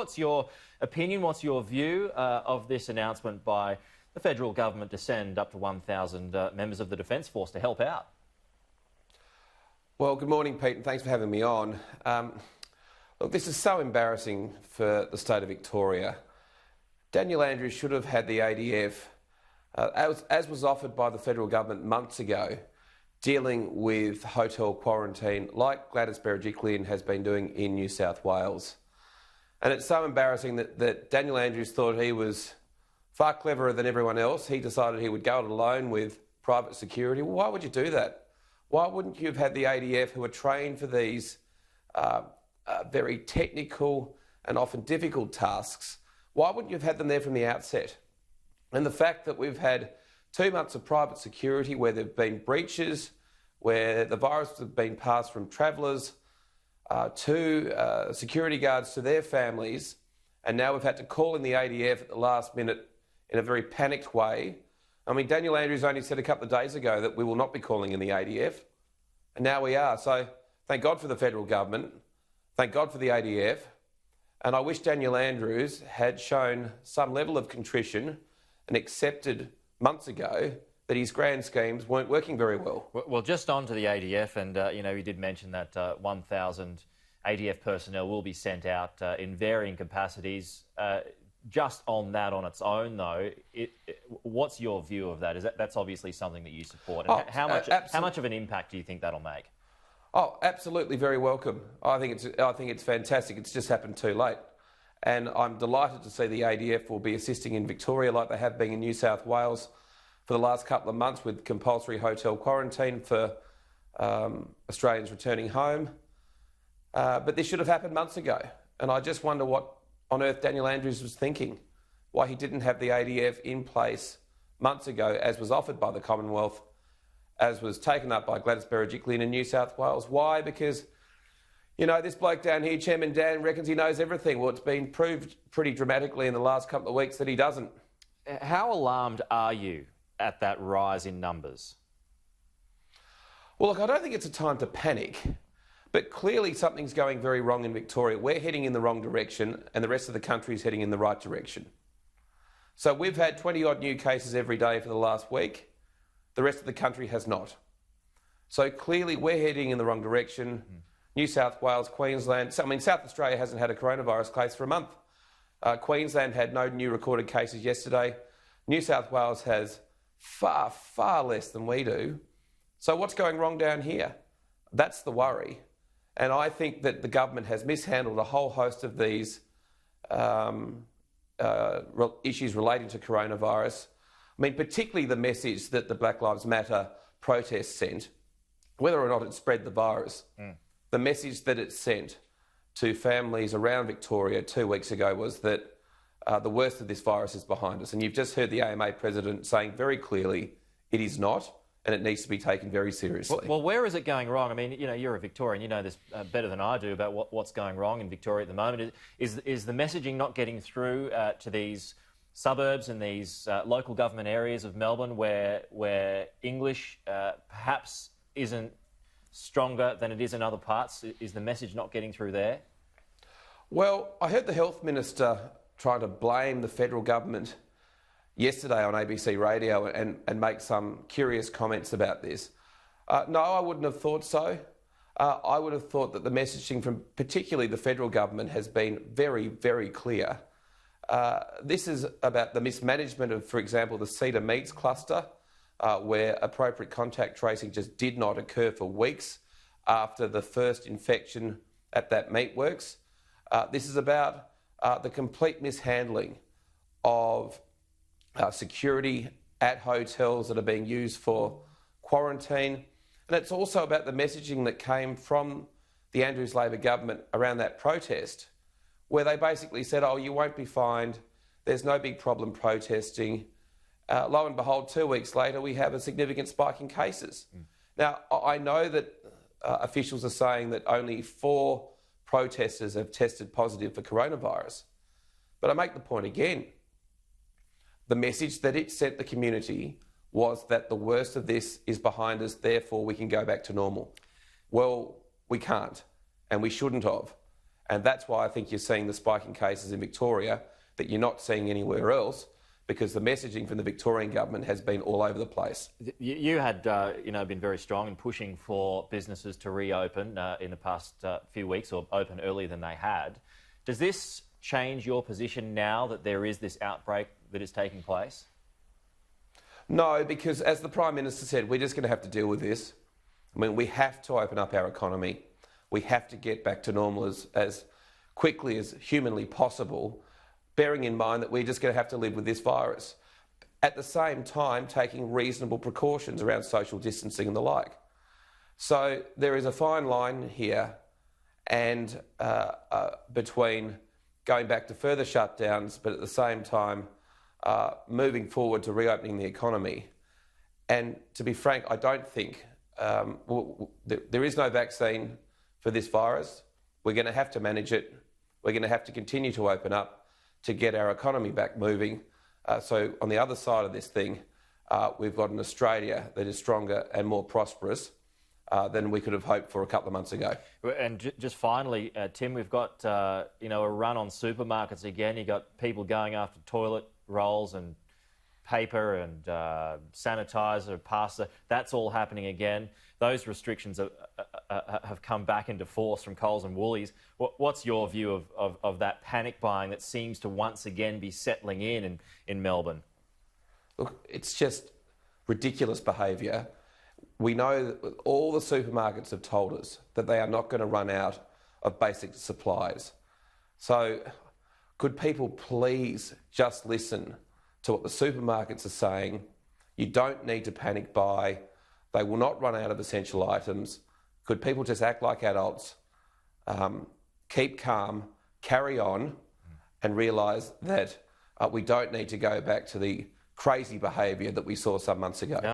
What's your opinion, what's your view of this announcement by the federal government to send up to 1,000 members of the Defence Force to help out? Well, good morning, Pete, and thanks for having me on. Look, this is so embarrassing for the state of Victoria. Daniel Andrews should have had the ADF, as was offered by the federal government months ago, dealing with hotel quarantine like Gladys Berejiklian has been doing in New South Wales. And it's so embarrassing that Daniel Andrews thought he was far cleverer than everyone else. He decided he would go it alone with private security. Well, why would you do that? Why wouldn't you have had the ADF, who are trained for these very technical and often difficult tasks? Why wouldn't you have had them there from the outset? And the fact that we've had 2 months of private security where there have been breaches, where the virus has been passed from travellers to security guards to their families, and now we've had to call in the ADF at the last minute in a very panicked way. I mean, Daniel Andrews only said a couple of days ago that we will not be calling in the ADF, and now we are. So thank God for the federal government, thank God for the ADF, and I wish Daniel Andrews had shown some level of contrition and accepted months ago that his grand schemes weren't working very well. Well, just on to the ADF, and you did mention that 1,000 ADF personnel will be sent out in varying capacities. Just on that on its own, though, what's your view of that? That's obviously something that you support. And how much of an impact do you think that'll make? Oh, absolutely, very welcome. I think it's fantastic. It's just happened too late, and I'm delighted to see the ADF will be assisting in Victoria like they have been in New South Wales for the last couple of months with compulsory hotel quarantine for Australians returning home. But this should have happened months ago, and I just wonder what on earth Daniel Andrews was thinking, why he didn't have the ADF in place months ago, as was offered by the Commonwealth, as was taken up by Gladys Berejiklian in New South Wales. Why? Because, this bloke down here, Chairman Dan, reckons he knows everything. Well, it's been proved pretty dramatically in the last couple of weeks that he doesn't. How alarmed are you at that rise in numbers? Well, look, I don't think it's a time to panic. But clearly something's going very wrong in Victoria. We're heading in the wrong direction and the rest of the country is heading in the right direction. So we've had 20-odd new cases every day for the last week. The rest of the country has not. So clearly we're heading in the wrong direction. New South Wales, Queensland... South Australia hasn't had a coronavirus case for a month. Queensland had no new recorded cases yesterday. New South Wales has far, far less than we do. So what's going wrong down here? That's the worry. And I think that the government has mishandled a whole host of these issues relating to coronavirus. I mean, particularly the message that the Black Lives Matter protest sent, whether or not it spread the virus, the message that it sent to families around Victoria 2 weeks ago was that the worst of this virus is behind us. And you've just heard the AMA president saying very clearly it is not, and it needs to be taken very seriously. Well, where is it going wrong? I mean, you're a Victorian, you know this better than I do about what's going wrong in Victoria at the moment. Is the messaging not getting through to these suburbs and these local government areas of Melbourne where English perhaps isn't stronger than it is in other parts? Is the message not getting through there? Well, I heard the Health Minister trying to blame the federal government yesterday on ABC radio and make some curious comments about this. No, I wouldn't have thought so. I would have thought that the messaging from particularly the federal government has been very, very clear. This is about the mismanagement of, for example, the Cedar Meats cluster, where appropriate contact tracing just did not occur for weeks after the first infection at that meatworks. This is about the complete mishandling of security at hotels that are being used for quarantine. And it's also about the messaging that came from the Andrews Labor government around that protest, where they basically said, oh, you won't be fined, there's no big problem protesting. Lo and behold, 2 weeks later, we have a significant spike in cases. Now, I know that officials are saying that only 4 protesters have tested positive for coronavirus. But I make the point again. The message that it sent the community was that the worst of this is behind us, therefore we can go back to normal. Well, we can't, and we shouldn't have. And that's why I think you're seeing the spike in cases in Victoria that you're not seeing anywhere else, because the messaging from the Victorian government has been all over the place. You had been very strong in pushing for businesses to reopen in the past few weeks, or open earlier than they had. Does this change your position now that there is this outbreak that is taking place? No, because as the Prime Minister said, we're just going to have to deal with this. I mean, we have to open up our economy. We have to get back to normal as quickly as humanly possible, bearing in mind that we're just going to have to live with this virus. At the same time, taking reasonable precautions around social distancing and the like. So there is a fine line here, and between going back to further shutdowns, but at the same time moving forward to reopening the economy. And to be frank, I don't think there is no vaccine for this virus. We're going to have to manage it. We're going to have to continue to open up to get our economy back moving. So on the other side of this thing, we've got an Australia that is stronger and more prosperous than we could have hoped for a couple of months ago. And just finally, Tim, we've got a run on supermarkets again. You've got people going after toilet rolls and paper and sanitizer, pasta. That's all happening again. Those restrictions have come back into force from Coles and Woolies. What's your view of that panic buying that seems to once again be settling in Melbourne? Look, it's just ridiculous behaviour. We know that all the supermarkets have told us that they are not going to run out of basic supplies. So could people please just listen to what the supermarkets are saying? You don't need to panic buy. They will not run out of essential items. Could people just act like adults, keep calm, carry on, and realise that we don't need to go back to the crazy behaviour that we saw some months ago?